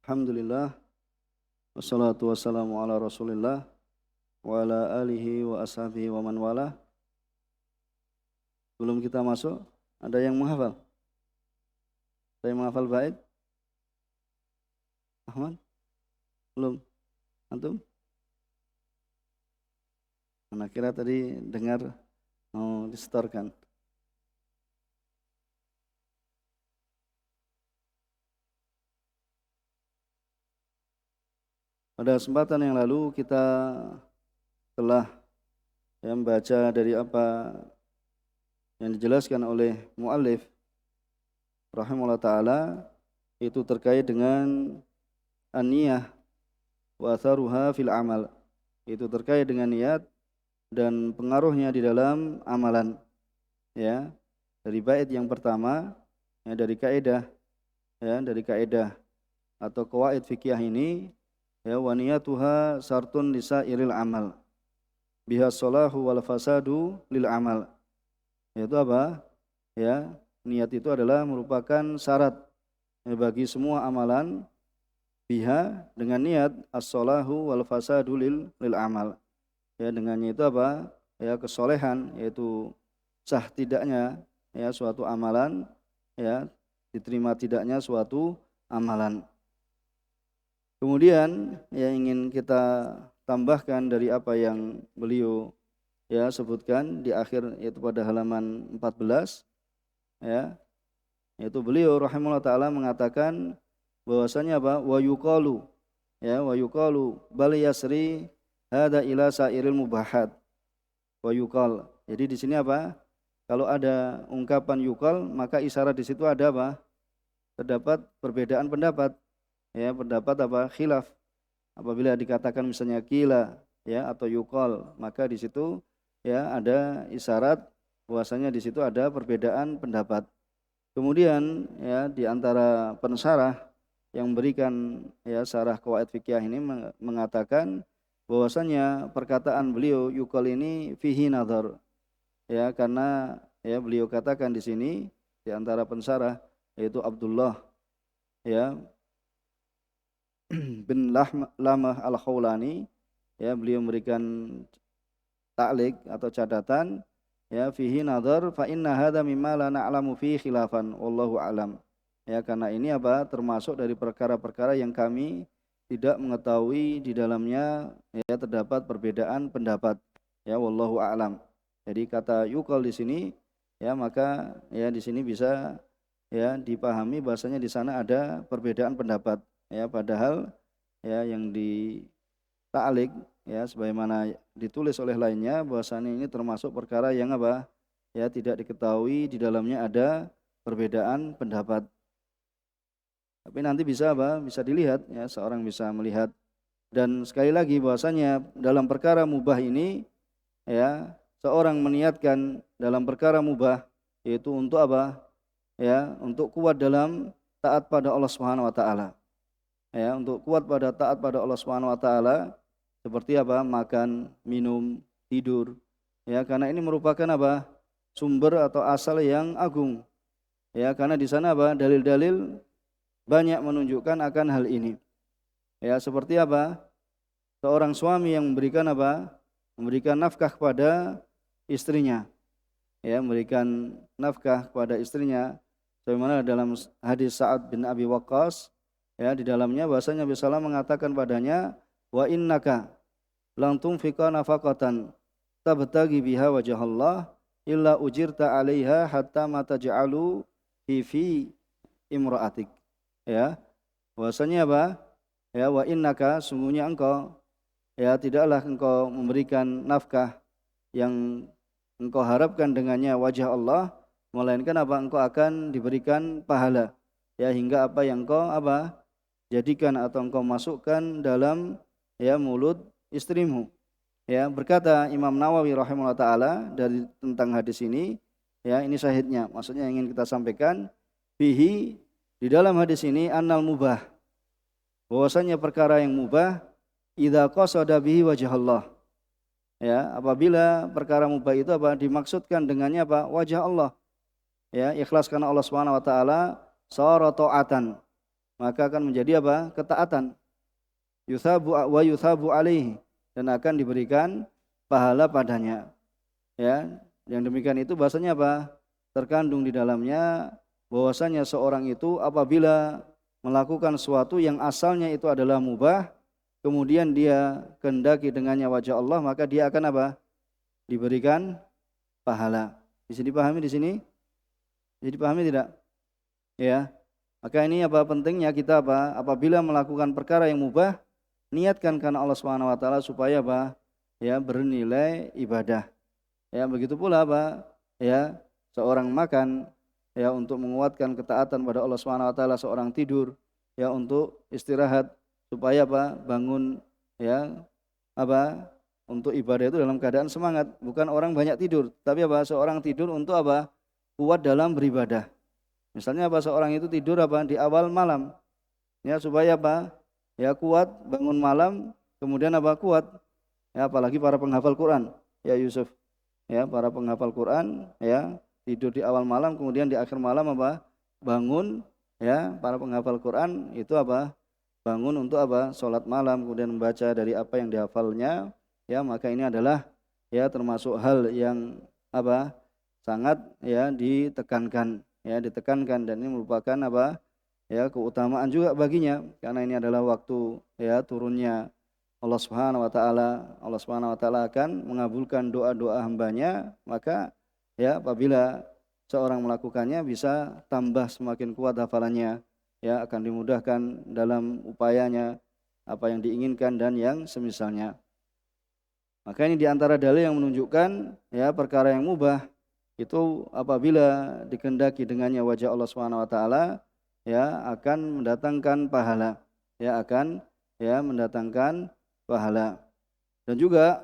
Alhamdulillah, wassalatu wassalamu ala rasulillah, wa ala alihi wa ashabihi wa man wala. Sebelum kita masuk, ada yang menghafal? Ada yang menghafal bait? Ahmad? Belum? Antum? Anak kira tadi dengar mau disetorkan. Pada kesempatan yang lalu kita telah membaca dari apa yang dijelaskan oleh muallif rahimahullah taala, itu terkait dengan an-niyah wa atharuha fil amal. Itu terkait dengan niat dan pengaruhnya di dalam amalan. Ya, dari bait yang pertama, ya, dari kaidah atau qawaid fikih ini, ya, wa niyatuha sartun lisairil amal biha salahu wal fasadu lil amal. Yaitu apa? Ya, niat itu adalah merupakan syarat, ya, bagi semua amalan, biha dengan niat as-salahu wal fasadu lil amal. Ya, dengannya itu apa? Ya, kesolehan, yaitu sah tidaknya, ya, suatu amalan, ya, diterima tidaknya suatu amalan. Kemudian yang ingin kita tambahkan dari apa yang beliau, ya, sebutkan di akhir, yaitu pada halaman 14, ya, yaitu beliau rahimahullah taala mengatakan bahwasanya apa? Wa yuqalu, ya, wa yuqalu bal yasri hada ila sairil mubahat. Wa yuqal. Jadi di sini apa? Kalau ada ungkapan yuqal, maka isyarat di situ ada apa? Terdapat perbedaan pendapat. Ya, pendapat apa? Khilaf. Apabila dikatakan misalnya qila, ya, atau yuqal, maka di situ, ya, ada isyarat bahwasanya di situ ada perbedaan pendapat. Kemudian, ya, di antara pensarah yang memberikan, ya, syarah qawaid fikih ini mengatakan bahwasanya perkataan beliau yuqal ini fihi nadhar. Ya, karena, ya, beliau katakan di sini di antara pensarah yaitu Abdullah, ya, bin Lamah al-Khawlani, ya, beliau memberikan ta'liq atau catatan, ya, fihi nadhar fa inna hadza mimma la na'lamu fi khilafan wallahu alam. Ya, karena ini apa? Termasuk dari perkara-perkara yang kami tidak mengetahui di dalamnya, ya, terdapat perbedaan pendapat. Ya, wallahu alam. Jadi kata yuqal di sini, ya, maka, ya, di sini bisa, ya, dipahami bahasanya di sana ada perbedaan pendapat. Ya, padahal, ya, yang di ta'liq, ya, sebagaimana ditulis oleh lainnya bahwasanya ini termasuk perkara yang apa? Ya, tidak diketahui di dalamnya ada perbedaan pendapat. Tapi nanti bisa apa? Bisa dilihat, ya, seorang bisa melihat. Dan sekali lagi bahwasanya dalam perkara mubah ini, ya, seorang meniatkan dalam perkara mubah yaitu untuk apa? Ya, untuk kuat dalam taat pada Allah Subhanahu wa taala. Ya, untuk kuat pada taat pada Allah Subhanahu wa taala, seperti apa? Makan, minum, tidur. Ya, karena ini merupakan apa? Sumber atau asal yang agung. Ya, karena di sana apa? Dalil-dalil banyak menunjukkan akan hal ini. Ya, seperti apa? Seorang suami yang memberikan apa? Memberikan nafkah kepada istrinya. Ya, memberikan nafkah kepada istrinya. Sebagaimana dalam hadis Sa'ad bin Abi Waqqas, ya, di dalamnya bahasanya Nabi sallallahu mengatakan padanya, wa innaka lang tunfiqa nafaqatan tabtagi biha wajah Allah illa ujirta 'alaiha hatta ma taj'alu fi imra'atik. Ya, bahasanya apa? Ya, wa innaka, sungguhnya engkau, ya, tidaklah engkau memberikan nafkah yang engkau harapkan dengannya wajah Allah, melainkan apa? Engkau akan diberikan pahala, ya, hingga apa yang engkau apa? Jadikan atau engkau masukkan dalam, ya, mulut istrimu. Ya, berkata Imam Nawawi rahimahullah taala dari tentang hadis ini, ya, ini syahidnya, maksudnya yang ingin kita sampaikan, bihi, di dalam hadis ini annal mubah, bahwasanya perkara yang mubah idza qasada bihi wajah Allah. Ya, apabila perkara mubah itu apa? Dimaksudkan dengannya apa? Wajah Allah. Ya, ikhlas karena Allah Subhanahu wa taala, sara ta'atan. maka akan menjadi apa? Ketaatan. Yusabu wa yusabu alaihi, dan akan diberikan pahala padanya. Ya, yang demikian itu bahasanya apa? Terkandung di dalamnya bahwasanya seorang itu apabila melakukan sesuatu yang asalnya itu adalah mubah, kemudian dia kehendaki dengannya wajah Allah, maka dia akan apa? Diberikan pahala. Bisa dipahami di sini? Bisa dipahami tidak? Ya. Maka ini apa pentingnya kita apa? Apabila melakukan perkara yang mubah, niatkan karena Allah Subhanahu wa taala supaya apa? Ya, bernilai ibadah. Ya, begitu pula apa? Ya, seorang makan ya untuk menguatkan ketaatan pada Allah Subhanahu wa taala, seorang tidur ya untuk istirahat supaya apa? Bangun ya apa? Untuk ibadah itu dalam keadaan semangat, bukan orang banyak tidur, tapi apa? Seorang tidur untuk apa? Kuat dalam beribadah. Misalnya apa? Seorang itu tidur apa? Di awal malam. Ya, supaya apa? Ya kuat bangun malam, kemudian apa? Kuat. Ya, apalagi para penghafal Quran. Ya Yusuf. Ya, para penghafal Quran ya, tidur di awal malam kemudian di akhir malam apa? Bangun ya, para penghafal Quran itu apa? Bangun untuk apa? Salat malam kemudian membaca dari apa yang dihafalnya. Ya, maka ini adalah ya termasuk hal yang apa? Sangat ya ditekankan dan ini merupakan apa? Ya, keutamaan juga baginya karena ini adalah waktu ya turunnya Allah Subhanahu wa taala. Allah Subhanahu wa taala akan mengabulkan doa-doa hambanya, maka ya apabila seorang melakukannya bisa tambah semakin kuat hafalannya, ya akan dimudahkan dalam upayanya apa yang diinginkan dan yang semisalnya. Maka ini diantara dalil yang menunjukkan ya perkara yang mubah itu apabila dikehendaki dengannya wajah Allah Subhanahu wa taala ya akan mendatangkan pahala, ya akan ya mendatangkan pahala. Dan juga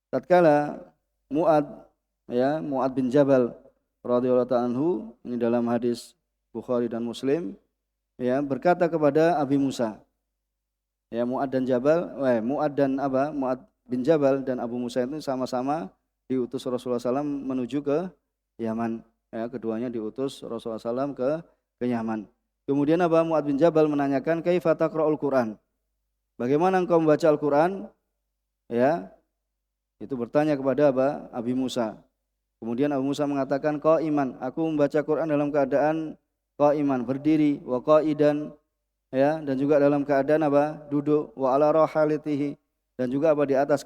tatkala Mu'ad bin Jabal radhiyallahu ta'ala anhu, ini dalam hadis Bukhari dan Muslim, ya berkata kepada Abi Musa. Ya, Mu'ad bin Jabal dan Abu Musa itu sama-sama diutus Rasulullah SAW menuju ke Yaman. Ya, keduanya diutus Rasulullah SAW ke Yaman. Kemudian Mu'ad bin Jabal menanyakan, kaifa taqra'ul Quran? Bagaimana engkau membaca Al-Quran? Ya, itu bertanya kepada Abi Musa. Kemudian Abu Musa mengatakan, qa'iman, aku membaca Quran dalam keadaan qa'iman, berdiri, wa qa'idan, ya, dan juga dalam keadaan duduk, wa ala rahalitihi, dan juga di atas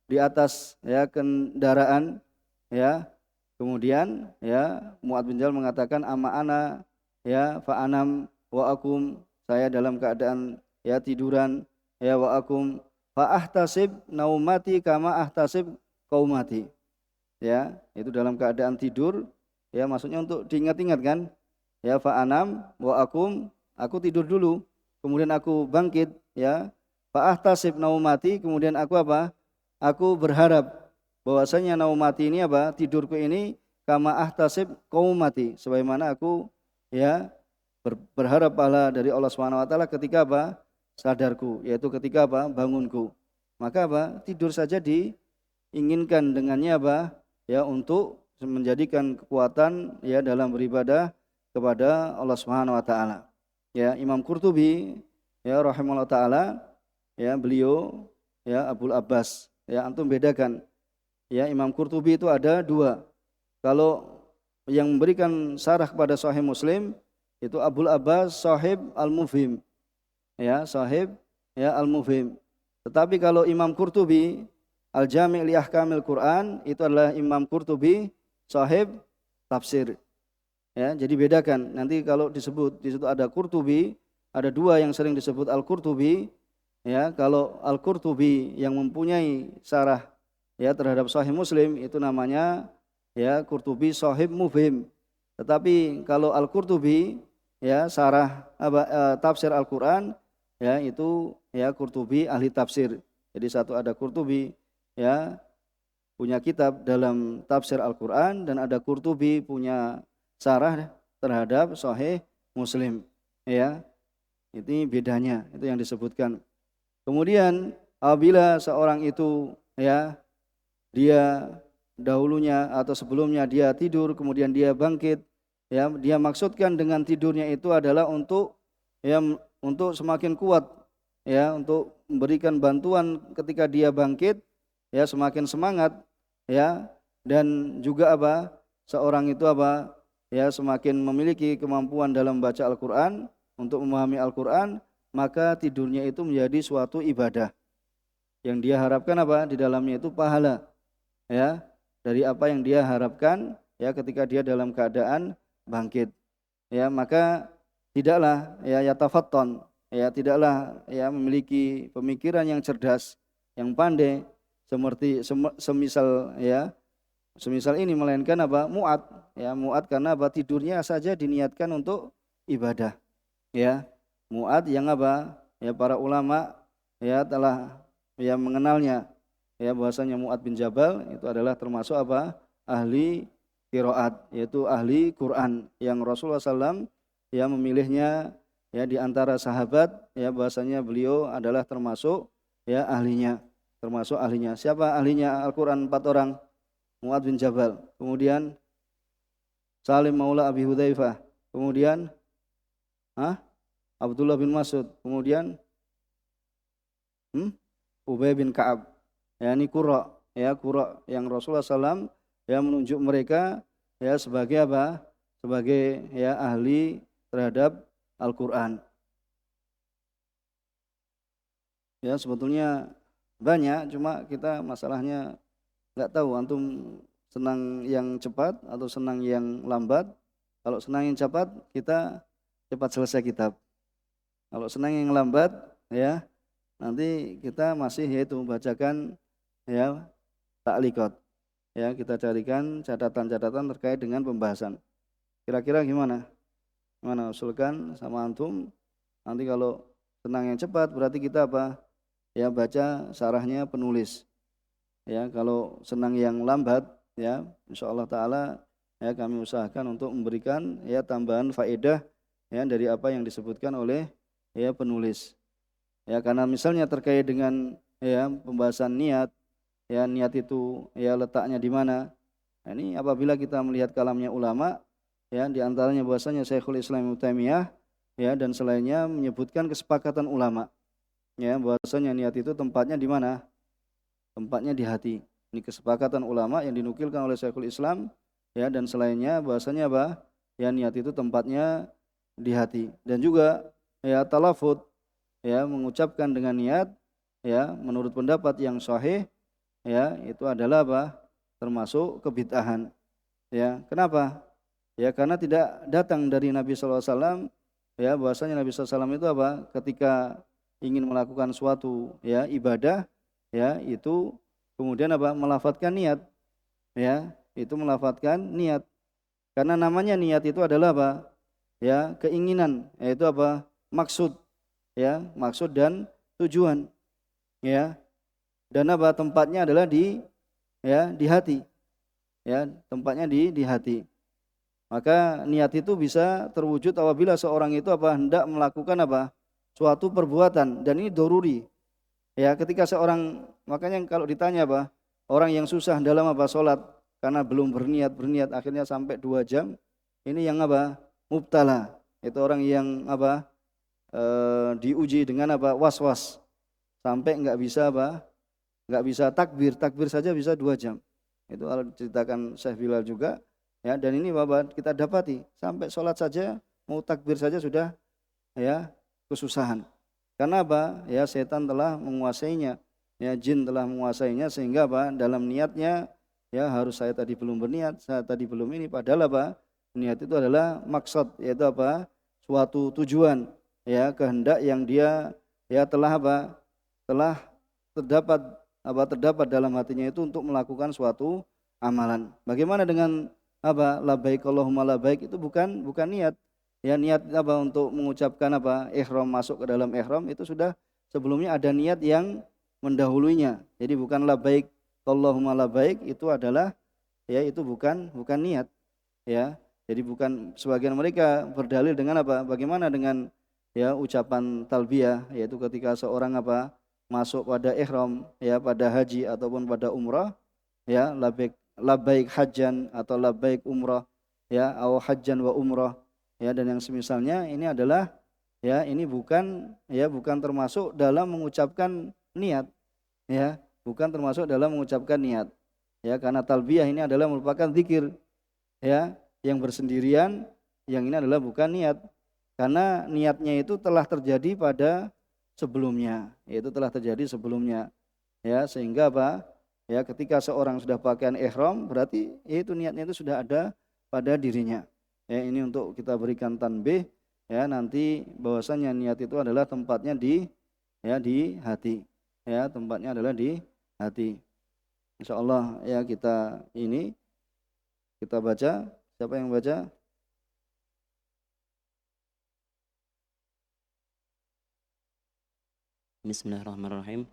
di atas ya kendaraan, ya. Kemudian ya Mu'ad bin Jabal mengatakan, amma ana ya fa anam wa akum, saya dalam keadaan ya tiduran ya wa akum fa ahtasib naumati kama ahtasib qaumati. Ya, itu dalam keadaan tidur, ya maksudnya untuk diingat-ingat kan? Ya fa anam wa akum, aku tidur dulu, kemudian aku bangkit, ya. Fa ahtasib naumati, kemudian aku Aku berharap bahwasanya naumati ini tidurku ini kama ahtasib qaumati, sebagaimana aku ya berharap pahala dari Allah Subhanahu wa taala ketika sadarku, yaitu ketika bangunku. Maka tidur saja diinginkan dengannya ya untuk menjadikan kekuatan ya dalam beribadah kepada Allah Subhanahu wa taala. Ya, Imam Qurtubi ya rahimahullah taala, ya beliau ya Abul Abbas, ya antum bedakan. Ya, Imam Qurtubi itu ada dua. Kalau yang memberikan syarah kepada Sahih Muslim itu Abul Abbas Sahib Al-Mufhim. Ya, Sahib ya Al-Mufhim. Tetapi kalau Imam Qurtubi Al-Jami' li Ahkamil Quran itu adalah Imam Qurtubi Sahib Tafsir. Ya, jadi bedakan. Nanti kalau disebut di situ ada Qurtubi, ada dua yang sering disebut Al-Qurtubi. Ya, kalau Al-Qurtubi yang mempunyai syarah ya terhadap Sahih Muslim itu namanya ya Qurtubi Sahib Mufhim. Tetapi kalau Al-Qurtubi ya syarah tafsir Al-Qur'an ya itu ya Qurtubi ahli tafsir. Jadi satu ada Qurtubi ya punya kitab dalam tafsir Al-Qur'an dan ada Qurtubi punya syarah terhadap Sahih Muslim. Ya. Ini bedanya, itu yang disebutkan. Kemudian apabila seorang itu ya dia dahulunya atau sebelumnya dia tidur kemudian dia bangkit ya dia maksudkan dengan tidurnya itu adalah untuk ya untuk semakin kuat, ya untuk memberikan bantuan ketika dia bangkit, ya semakin semangat, ya, dan juga apa, seorang itu apa, ya semakin memiliki kemampuan dalam membaca Al-Quran, untuk memahami Al-Quran, maka tidurnya itu menjadi suatu ibadah yang dia harapkan apa di dalamnya itu pahala, ya, dari apa yang dia harapkan, ya ketika dia dalam keadaan bangkit, ya maka tidaklah ya yatafatton, ya tidaklah ya memiliki pemikiran yang cerdas, yang pandai, semisal ya semisal ini, melainkan apa muat, ya muat karena apa tidurnya saja diniatkan untuk ibadah, ya muat yang apa ya para ulama ya telah ya mengenalnya, ya bahwasanya Mu'ad bin Jabal itu adalah termasuk apa ahli qiraat, yaitu ahli Quran yang Rasulullah SAW ya memilihnya ya di antara sahabat, ya bahwasanya beliau adalah termasuk ya ahlinya, termasuk ahlinya. Siapa ahlinya Al-Quran? 4 orang. Mu'ad bin Jabal, kemudian Salim Maula Abi Hudzaifah, kemudian Abdullah bin Mas'ud, kemudian Ubay bin Ka'ab. Ya ini qurra yang Rasulullah SAW ya menunjuk mereka ya sebagai apa? Sebagai ya ahli terhadap Al-Qur'an. Ya sebetulnya banyak, cuma kita masalahnya nggak tahu antum senang yang cepat atau senang yang lambat. Kalau senang yang cepat, kita cepat selesai kitab. Kalau senang yang lambat, ya nanti kita masih yaitu bacakan ya ta'liqat. Ya, kita carikan catatan-catatan terkait dengan pembahasan. Kira-kira gimana? Gimana usulkan sama antum? Nanti kalau senang yang cepat berarti kita apa? Ya baca syarahnya penulis. Ya, kalau senang yang lambat, ya insyaallah taala ya kami usahakan untuk memberikan ya tambahan faedah ya dari apa yang disebutkan oleh ya penulis. Ya, karena misalnya terkait dengan ya pembahasan niat, ya niat itu ya letaknya di mana. Nah, ini apabila kita melihat kalamnya ulama, ya di antaranya bahwasanya Syekhul Islam Ibnu Taimiyah ya dan selainnya menyebutkan kesepakatan ulama, ya bahwasanya niat itu tempatnya di mana? Tempatnya di hati. Ini kesepakatan ulama yang dinukilkan oleh Syekhul Islam ya dan selainnya bahwasanya apa? Ya niat itu tempatnya di hati. Dan juga ya talafut, ya mengucapkan dengan niat, ya menurut pendapat yang sahih, ya itu adalah apa? Termasuk kebid'ahan. Ya, kenapa? Ya karena tidak datang dari Nabi SAW, ya bahwasanya Nabi SAW itu apa? Ketika ingin melakukan suatu ya ibadah, ya itu kemudian apa? Melafadzkan niat. Ya, itu melafadzkan niat. Karena namanya niat itu adalah apa? Ya, keinginan, yaitu apa? Maksud. Ya, maksud dan tujuan. Ya. Dan apa? Tempatnya adalah di ya di hati, ya tempatnya di hati. Maka niat itu bisa terwujud apabila seorang itu apa hendak melakukan apa suatu perbuatan, dan ini doruri, ya ketika seorang, makanya kalau ditanya apa orang yang susah dalam apa sholat karena belum berniat akhirnya sampai 2 jam, ini yang apa mubtala, itu orang yang apa diuji dengan apa was-was sampai nggak bisa takbir saja bisa 2 jam. Itu kalau diceritakan Syekh Bilal juga, ya dan ini Bapak kita dapati sampai sholat saja mau takbir saja sudah ya kesusahan. Karena apa? Ya setan telah menguasainya, ya jin telah menguasainya, sehingga apa? Dalam niatnya ya harus saya tadi belum berniat, saya tadi belum ini, padahal apa? Niat itu adalah maksud, yaitu apa? Suatu tujuan, ya kehendak yang dia ya telah apa? Telah terdapat dalam hatinya itu untuk melakukan suatu amalan. Bagaimana dengan apa? Labbaik Allahumma labbaik, itu bukan niat. Ya niat apa untuk mengucapkan apa? Ihram, masuk ke dalam ihram itu sudah sebelumnya ada niat yang mendahulunya. Jadi bukan labbaik Allahumma labbaik itu adalah ya itu bukan niat. Ya. Jadi bukan, sebagian mereka berdalil dengan apa? Bagaimana dengan ya ucapan talbiyah, yaitu ketika seorang apa? Masuk pada ihram, ya pada haji ataupun pada umrah, ya labbaik hajjan atau labbaik umrah, ya aw hajjan wa umrah, ya dan yang semisalnya ini adalah ya ini bukan termasuk dalam mengucapkan niat, ya bukan termasuk dalam mengucapkan niat, ya karena talbiyah ini adalah merupakan zikir, ya yang bersendirian, yang ini adalah bukan niat karena niatnya itu telah terjadi pada sebelumnya, yaitu telah terjadi sebelumnya, ya sehingga apa, ya ketika seorang sudah pakaian ihram berarti itu niatnya itu sudah ada pada dirinya, ya ini untuk kita berikan tanbih, ya nanti bahwasanya niat itu adalah tempatnya di hati, ya tempatnya adalah di hati. Insyaallah ya kita baca, siapa yang baca? Bismillahirrahmanirrahim.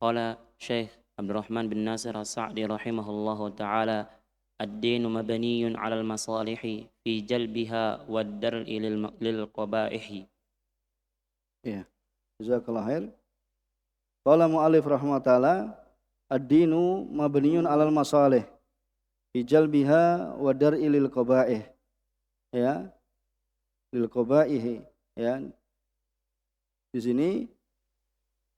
Qala Syekh Abdurrahman bin Nasir As-Sa'di rahimahullahu taala, ad-dinu mabniyun 'alal masalihi fi jalbiha wad-dar'i lil qabaihi. Ya. Jazakallahu khair. Qala mu'allif rahimahullah taala, ad-dinu mabniyun 'alal masalih fi jalbiha wa dar'i lil qabaih. Ya. Lil qabaihi, ya. Di sini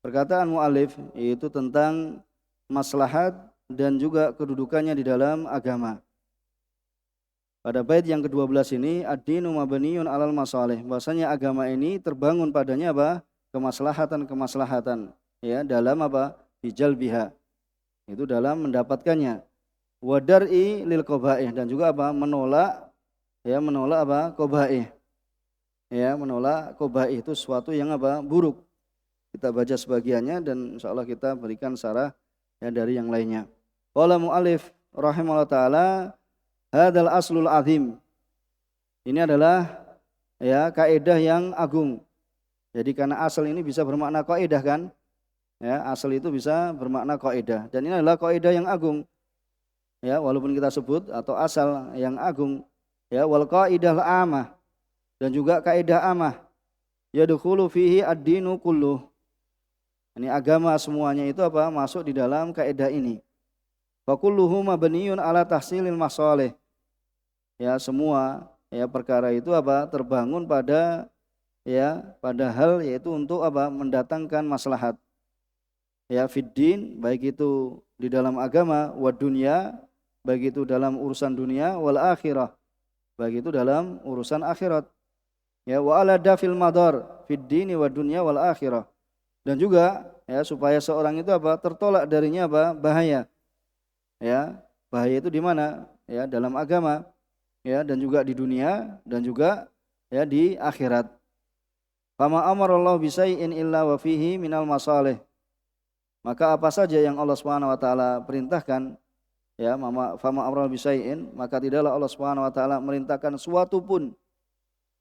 perkataan mu'allif yaitu tentang maslahat dan juga kedudukannya di dalam agama. Pada bait yang ke-12 ini, ad-dinu mabniyun 'alal masalih. Bahwasanya agama ini terbangun padanya apa? Kemaslahatan, ya, dalam apa? Bijalbiha. Itu dalam mendapatkannya. Wa dar'i lil qabaih, dan juga apa? Menolak apa? Qabaih. Ya, menolak qabaih itu sesuatu yang apa? Buruk. Kita baca sebagiannya dan insyaallah kita berikan syarah ya dari yang lainnya. Qala mu'allif rahimahullah taala, hadzal aslul azim. Ini adalah ya kaidah yang agung. Jadi karena asal ini bisa bermakna kaidah kan? Ya, asal itu bisa bermakna kaidah dan ini adalah kaidah yang agung. Ya, walaupun kita sebut atau asal yang agung, ya wal qaidah amah, dan juga kaidah amah. Yadkhulu fihi ad-dinu kulluh. Ini agama semuanya itu apa? Masuk di dalam kaidah ini. Fa kulluhu mabniyun ala tahsilil masalih. Ya, semua ya perkara itu apa? Terbangun pada hal yaitu untuk apa? Mendatangkan maslahat. Ya fiddin, baik itu di dalam agama, wa dunya, baik itu dalam urusan dunia, wal akhirah, baik itu dalam urusan akhirat. Ya wa ala dafil madar fiddini wa dunya wal akhirah. Dan juga ya supaya seorang itu apa? Tertolak darinya apa? Bahaya. Ya, bahaya itu di mana? Ya, dalam agama, ya dan juga di dunia dan juga ya di akhirat. Fama amarallahu bisai'in illa wa fihi minal masalih. Maka apa saja yang Allah Subhanahu wa taala perintahkan, ya, fama amarallahu bisai'in, maka tidaklah Allah Subhanahu wa taala merintahkan suatu pun.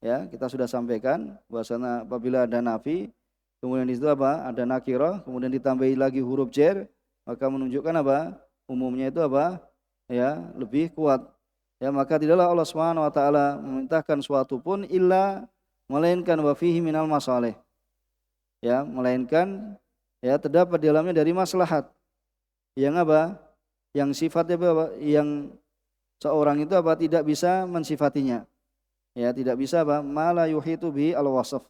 Ya, kita sudah sampaikan bahwasanya apabila ada nafi, kemudian di situ apa? Ada nakirah, kemudian ditambahi lagi huruf jar, maka menunjukkan apa? Umumnya itu apa? Ya, lebih kuat. Ya, maka tidaklah Allah Subhanahu wa taala memerintahkan suatu pun illa, melainkan wa fihi minal masalih. Ya, melainkan ya terdapat di dalamnya dari maslahat. Yang apa? Yang sifatnya apa? Yang seorang itu apa? Tidak bisa mensifatinya. Ya, tidak bisa apa? Mala yuhitu bi al-wasf.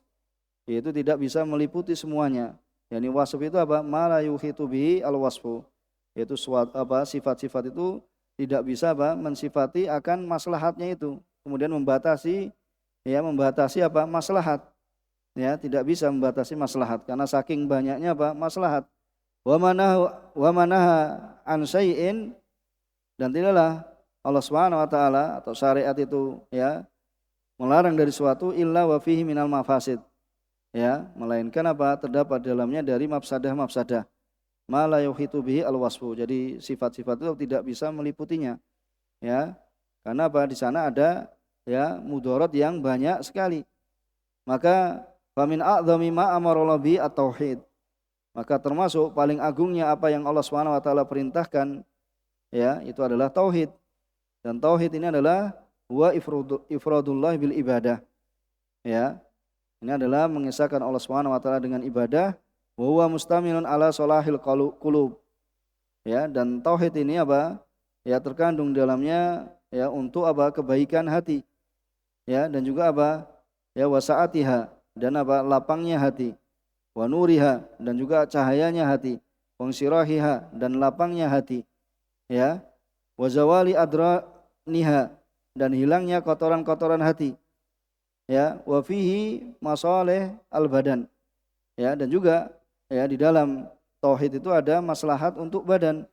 Itu tidak bisa meliputi semuanya. Yani wasf itu apa? Mala yuhitu bi al-wasfu. Yaitu apa? Sifat-sifat itu tidak bisa apa? Mensifati akan maslahatnya itu. Kemudian membatasi apa? Maslahat. Ya, tidak bisa membatasi maslahat karena saking banyaknya apa? Maslahat. Wa manaha an syai'in, dan tidaklah Allah Subhanahu wa taala atau syariat itu ya melarang dari suatu illa wa fihi minal mafasid, ya melainkan apa? Terdapat dalamnya dari mafsadah ma la yuhitu bihi al-wasfu. Jadi sifat-sifat itu tidak bisa meliputinya, ya karena apa? Di sana ada ya mudarat yang banyak sekali. Maka famin a'dzami ma amarallahu bi at-tauhid, maka termasuk paling agungnya apa yang Allah Subhanahu wa taala perintahkan, ya itu adalah tauhid. Dan tauhid ini adalah wa ifradullah bil ibadah. Ya. Ini adalah mengesahkan Allah Subhanahu wa taala dengan ibadah, wa huwa mustamilun ala salahil qulub. Ya, dan tauhid ini apa? Ya terkandung dalamnya ya untuk apa? Kebaikan hati. Ya, dan juga apa? Ya, wasaatiha, dan apa? Lapangnya hati. Wa nuriha, dan juga cahayanya hati. Wangsirahiha, dan lapangnya hati. Ya, wa zawali adraniha, dan hilangnya kotoran-kotoran hati. Ya, wa fihi masalih al badan. Ya, dan juga ya di dalam tauhid itu ada maslahat untuk badan.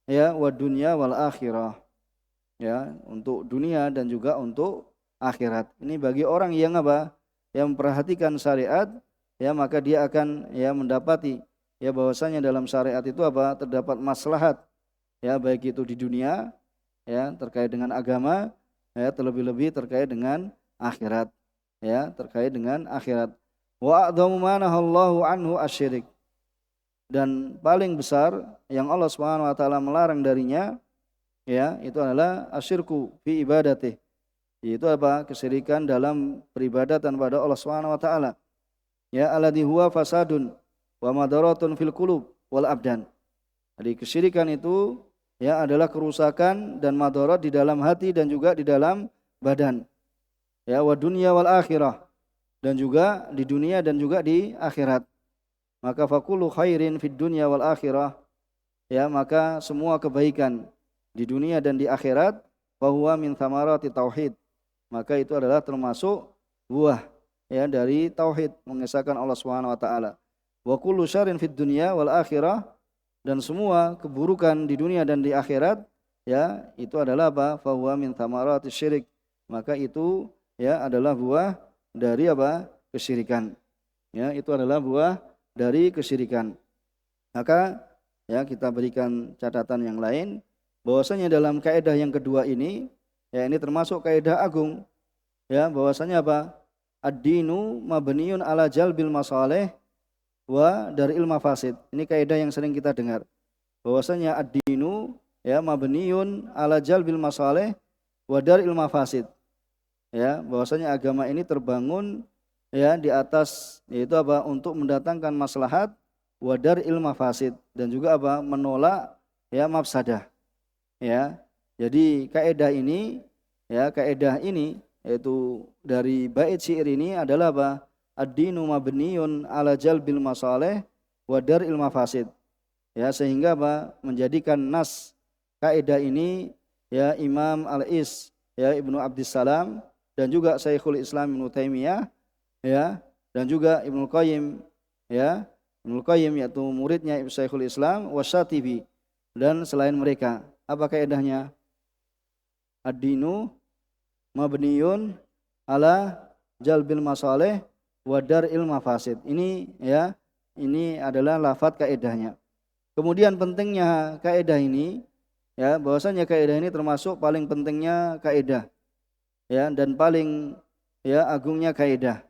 Ya, wa dunya wal akhirah. Ya, untuk dunia dan juga untuk akhirat. Ini bagi orang yang apa? Yang memperhatikan syariat, ya maka dia akan ya mendapati ya bahwasanya dalam syariat itu apa? Terdapat maslahat, ya baik itu di dunia, ya terkait dengan agama, ya terlebih-lebih terkait dengan akhirat, ya terkait dengan akhirat. Wa a'dhamu ma nahallahu anhu asyirik, dan paling besar yang Allah Subhanahu wa taala melarang darinya, ya itu adalah asyirku fi ibadatih, yaitu apa? Kesyirikan dalam peribadatan pada Allah Subhanahu wa taala. Ya alladhi huwa fasadun wa madaratun fil qulub wal abdan. Jadi kesyirikan itu ya adalah kerusakan dan madarat di dalam hati dan juga di dalam badan. Ya wa dunya wal akhirah, dan juga di dunia dan juga di akhirat. Maka fakulu khairin fid dunya wal akhirah, ya maka semua kebaikan di dunia dan di akhirat bahwa min thamarati tauhid, maka itu adalah termasuk buah ya dari tauhid, mengesahkan Allah Subhanahu wa taala. Wa kullu syarrin fid dunya wal akhirah, dan semua keburukan di dunia dan di akhirat ya itu adalah apa? Fahuwa min thamarati syirik, maka itu ya adalah buah dari apa? Kesyirikan. Ya, itu adalah buah dari kesyirikan. Maka ya kita berikan catatan yang lain bahwasanya dalam kaidah yang kedua ini, ya ini termasuk kaidah agung, ya bahwasanya apa? Ad-dinu mabniun ala jalbil masalih wa daril mafasid. Ini kaidah yang sering kita dengar. Bahwasanya ad-dinu ya mabniun ala jalbil masalih wa daril mafasid. Ya, bahwasanya agama ini terbangun ya di atas yaitu apa? Untuk mendatangkan maslahat wa daril mafasid, dan juga apa? Menolak ya mafsadah. Ya. Jadi kaidah ini ya kaidah ini yaitu dari bait syair ini adalah apa? Ad-dinu mabniun ala jalbil masalih wa daril mafasid. Ya, sehingga apa? Menjadikan nas kaidah ini ya Imam Al-Is ya Ibnu Abdissalam, dan juga Syekhul Islam Ibnu Taimiyah ya, dan juga Ibnu Qayyim ya. Ibnu Qayyim yaitu muridnya Syekhul Islam wasyatibi, dan selain mereka. Apa kaidahnya? Ad-dinu mabniun ala jalbil masalih wa daril mafasid. Ini ya, ini adalah lafadz kaidahnya. Kemudian pentingnya kaidah ini ya, bahwasanya kaidah ini termasuk paling pentingnya kaidah ya, dan paling ya agungnya kaidah.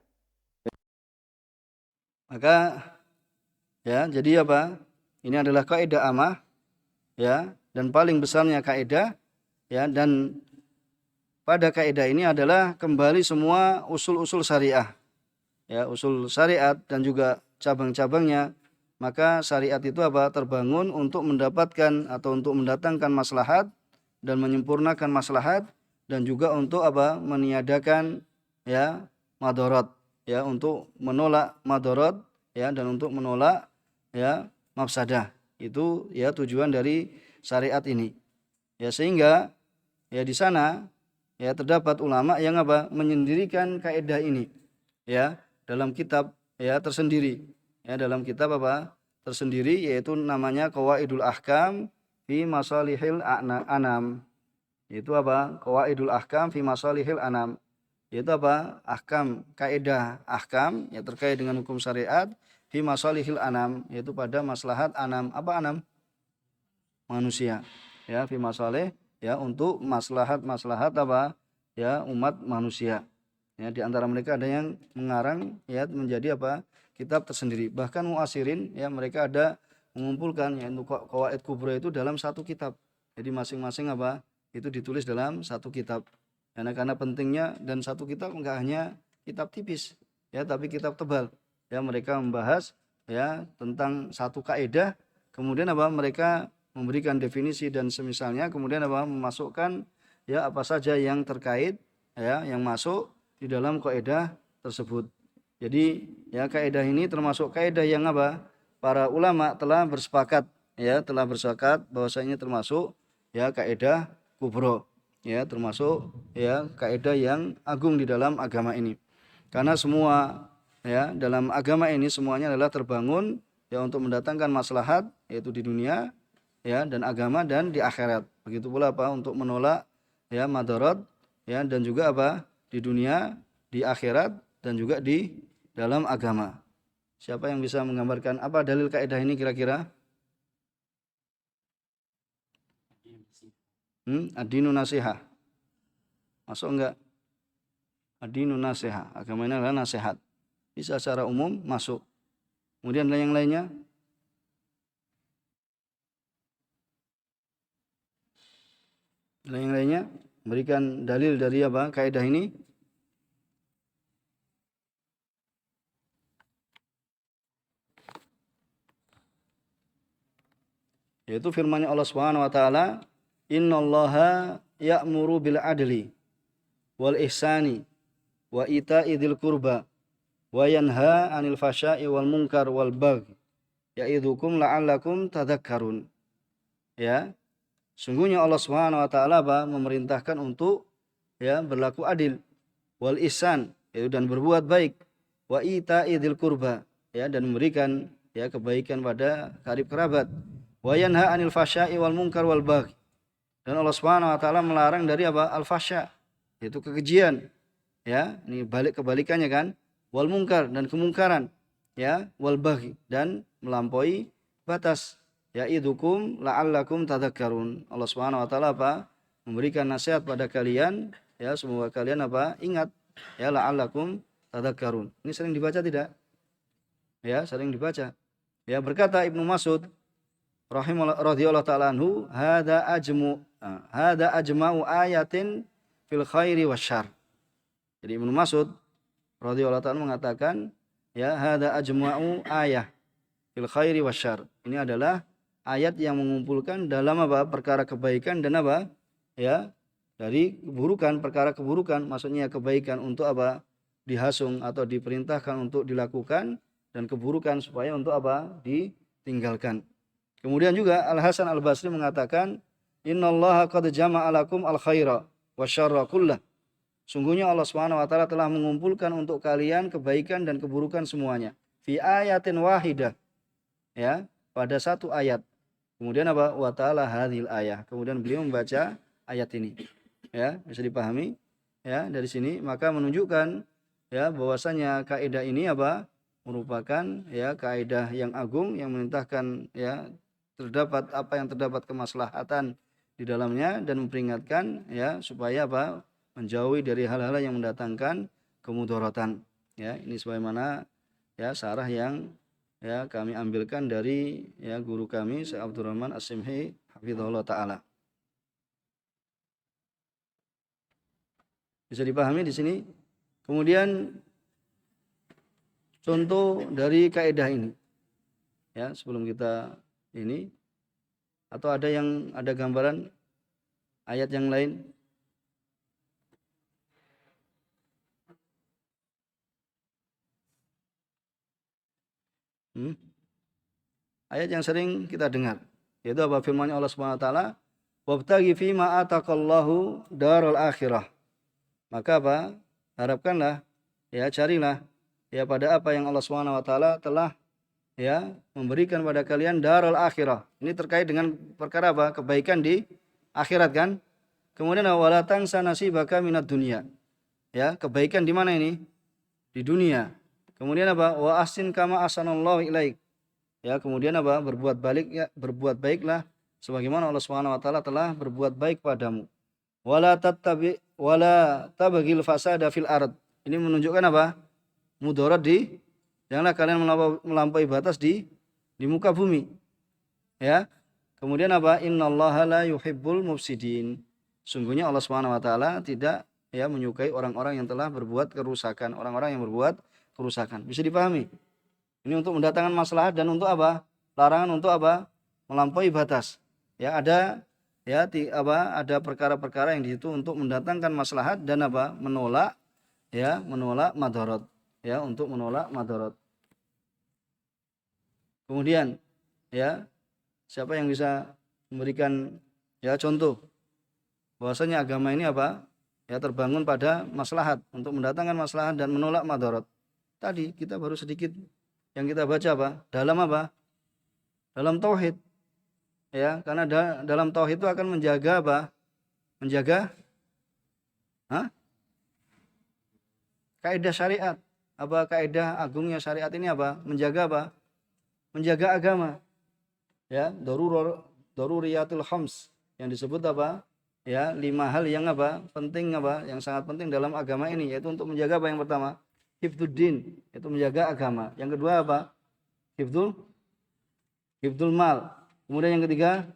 Maka ya, jadi apa? Ini adalah kaidah amah ya, dan paling besarnya kaidah ya, dan pada kaidah ini adalah kembali semua usul-usul syariah. Ya, usul syariat dan juga cabang-cabangnya. Maka syariat itu apa? Terbangun untuk mendapatkan atau untuk mendatangkan maslahat dan menyempurnakan maslahat, dan juga untuk apa? Meniadakan ya madarat, ya untuk menolak madarat ya, dan untuk menolak ya mafsadah. Itu ya tujuan dari syariat ini. Ya, sehingga ya di sana ya terdapat ulama yang apa? Menyendirikan kaidah ini ya dalam kitab ya tersendiri. Ya, dalam kitab apa? Tersendiri, yaitu namanya Qawaidul Ahkam fi Masalihil Anam. Itu apa? Qawaidul Ahkam fi Masalihil Anam. Yaitu apa? Ahkam, kaidah ahkam yang terkait dengan hukum syariat fi Masalihil Anam, yaitu pada maslahat anam. Apa anam? Manusia. Ya, fi masalih ya untuk maslahat-maslahat apa? Ya, umat manusia. Ya, di antara mereka ada yang mengarang ya menjadi apa? Kitab tersendiri. Bahkan muasirin ya mereka ada mengumpulkan ya untuk qawaid kubra itu dalam satu kitab. Jadi masing-masing apa? Itu ditulis dalam satu kitab. Karena pentingnya, dan satu kitab enggak hanya kitab tipis ya, tapi kitab tebal. Ya, mereka membahas ya tentang satu kaidah, kemudian apa? Mereka memberikan definisi dan semisalnya, kemudian apa? Memasukkan ya apa saja yang terkait, ya yang masuk di dalam kaidah tersebut. Jadi ya kaidah ini termasuk kaidah yang apa? Para ulama telah bersepakat, ya telah bersepakat bahwasanya termasuk ya kaidah kubro, ya termasuk ya kaidah yang agung di dalam agama ini. Karena semua ya dalam agama ini semuanya adalah terbangun ya untuk mendatangkan maslahat yaitu di dunia ya dan agama dan di akhirat. Begitu pula apa untuk menolak ya madarat ya dan juga apa di dunia, di akhirat dan juga di dalam agama. Siapa yang bisa menggambarkan apa dalil kaidah ini kira-kira? Ad-dinu nasihah. Masuk enggak? Ad-dinu nasihah. Agama ini adalah nasihat. Bisa secara umum masuk. Kemudian yang lainnya? Yang lainnya berikan dalil dari apa kaidah ini? Yaitu firman Allah Subhanahu wa taala, "Innallaha ya'muru bil adli wal ihsani wa ita'i dzil qurba wa yanha 'anil fasya'i wal munkar wal baghi ya'idzukum la'allakum tadhakkarun." Ya, sungguhnya Allah Subhanahu wa taala memerintahkan untuk ya berlaku adil, wal ihsan yaitu dan berbuat baik, wa ita'i dzil qurba ya dan memberikan ya kebaikan pada karib kerabat, wa yanha 'anil fasya'i wal munkar wal baghi. Dan Allah Subhanahu wa taala melarang dari apa? Al-fasya, yaitu kekejian. Ya, ini kebalikannya kan? Wal munkar dan kemungkaran. Ya, wal baghi dan melampaui batas. Ya idukum la'allakum tadhakkarun. Allah Subhanahu wa taala memberikan nasihat pada kalian, ya semoga kalian ingat. Ya la'allakum tadhakkarun. Ini sering dibaca tidak? Ya, sering dibaca. Ya berkata Ibnu Mas'ud radhiyallahu ta'ala anhu, hada ajma'u ayatin fil khairi wasyarr. Jadi Ibnu Mas'ud radhiyallahu ta'ala mengatakan, ya hada ajma'u ayah fil khairi wasyarr. Ini adalah ayat yang mengumpulkan dalam perkara kebaikan dan ya dari keburukan, perkara keburukan, maksudnya kebaikan untuk dihasung atau diperintahkan untuk dilakukan dan keburukan supaya untuk ditinggalkan. Kemudian juga Al-Hasan Al-Basri mengatakan, innallaha qad jama'a lakum al-khaira wasyarra kullah. Sungguhnya Allah Subhanahu wa taala telah mengumpulkan untuk kalian kebaikan dan keburukan semuanya. Fi ayatin wahidah. Ya, pada satu ayat. Kemudian wa ta'ala hadhil ayah. Kemudian beliau membaca ayat ini. Ya, bisa dipahami ya dari sini, maka menunjukkan ya bahwasanya kaidah ini merupakan ya kaidah yang agung yang memerintahkan ya terdapat apa yang terdapat kemaslahatan di dalamnya dan memperingatkan ya supaya menjauhi dari hal-hal yang mendatangkan kemudaratan. Ya, ini sebagaimana ya syarah yang ya kami ambilkan dari ya guru kami Syekh Abdurrahman As-Simhi hafizahullah taala. Bisa dipahami di sini. Kemudian contoh dari kaidah ini. Ya, sebelum kita ini atau ada gambaran ayat yang lain? Ayat yang sering kita dengar yaitu firman Allah Subhanahu wa taala, wabtaghi fima ataqallahu daral akhirah. Maka harapkanlah ya carilah ya pada apa yang Allah Subhanahu wa taala telah ya memberikan pada kalian daral akhirah. Ini terkait dengan perkara kebaikan di akhirat kan. Kemudian wala tansa nasibaka minad dunya. Ya, kebaikan di mana ini? Di dunia. Kemudian wa ahsin kama ahsanallahu ilaik. Ya, kemudian berbuat baiklah sebagaimana Allah Subhanahu wa taala telah berbuat baik padamu. Wala tabghil fasada fil ard. Ini menunjukkan mudarat janganlah kalian melampaui batas di muka bumi. Ya. Kemudian innallaha la yuhibbul mufsidin. Sungguhnya Allah Subhanahu wa taala tidak ya menyukai orang-orang yang telah berbuat kerusakan, orang-orang yang berbuat kerusakan. Bisa dipahami? Ini untuk mendatangkan maslahat dan untuk larangan untuk melampaui batas. Ya, ada ya ada perkara-perkara yang di situ untuk mendatangkan maslahat dan menolak madarat, untuk menolak madarat. Kemudian siapa yang bisa memberikan contoh bahwasanya agama ini terbangun pada maslahat, untuk mendatangkan maslahat dan menolak madarat. Tadi kita baru sedikit yang kita baca dalam tauhid, karena dalam tauhid itu akan menjaga menjaga kaidah syariat. Kaidah agungnya syariat ini menjaga agama, daruriyatul khams, yang disebut 5 hal yang penting, yang sangat penting dalam agama ini, yaitu untuk menjaga yang pertama hifdzuddin, itu menjaga agama. Yang kedua hifdzul mal. Kemudian yang ketiga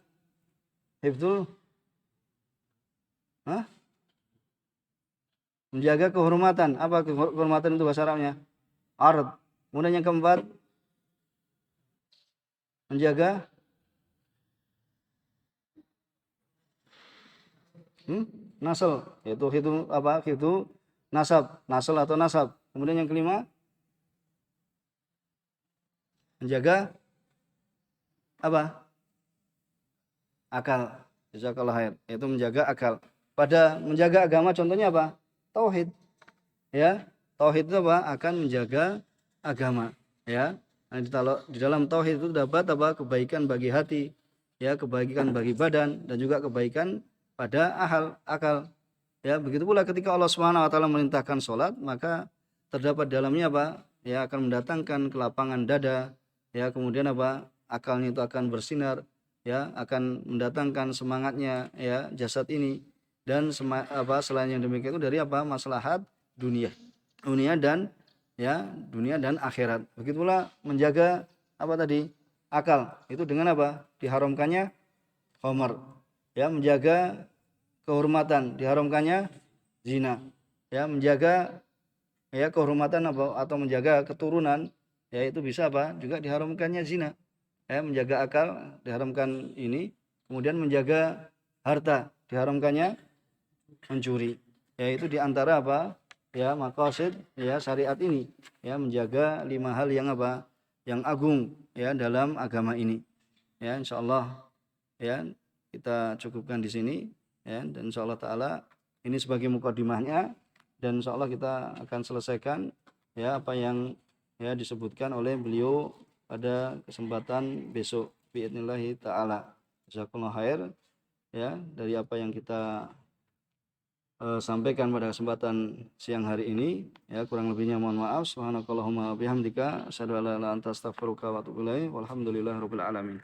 hifdzul menjaga kehormatan. Apa kehormatan itu bahasa Arabnya? Ard. Kemudian yang keempat menjaga nasl, yaitu itu nasab atau nasab. Kemudian yang kelima menjaga akal. Jazakallahu khair, yaitu menjaga akal. Pada menjaga agama contohnya tauhid. Tauhid itu akan menjaga agama, Nah, di dalam tauhid itu dapat kebaikan bagi hati, kebaikan bagi badan, dan juga kebaikan pada akal. Begitu pula ketika Allah Subhanahu wa taala memerintahkan salat, maka terdapat dalamnya akan mendatangkan kelapangan dada, kemudian akalnya itu akan bersinar, akan mendatangkan semangatnya jasad ini, dan selain yang demikian itu dari maslahat dunia dan dunia dan akhirat. Begitulah menjaga akal itu dengan diharamkannya khamar, menjaga kehormatan, diharamkannya zina, menjaga kehormatan atau menjaga keturunan, itu bisa juga diharamkannya zina, menjaga akal diharamkan ini, kemudian menjaga harta diharamkannya mencuri, itu diantara maqasid syariat ini, menjaga 5 hal yang agung dalam agama ini. Insyaallah kita cukupkan di sini, dan insyaallah taala ini sebagai mukadimahnya, dan insyaallah kita akan selesaikan apa yang disebutkan oleh beliau pada kesempatan besok biidznillah taala. Jazakallahu khair dari apa yang kita sampaikan pada kesempatan siang hari ini, kurang lebihnya mohon maaf. Subhanakallahumma bihamdika asyhadu an la ilaha illa anta astaghfiruka wa atubu ilaik. Walhamdulillahirabbil alamin.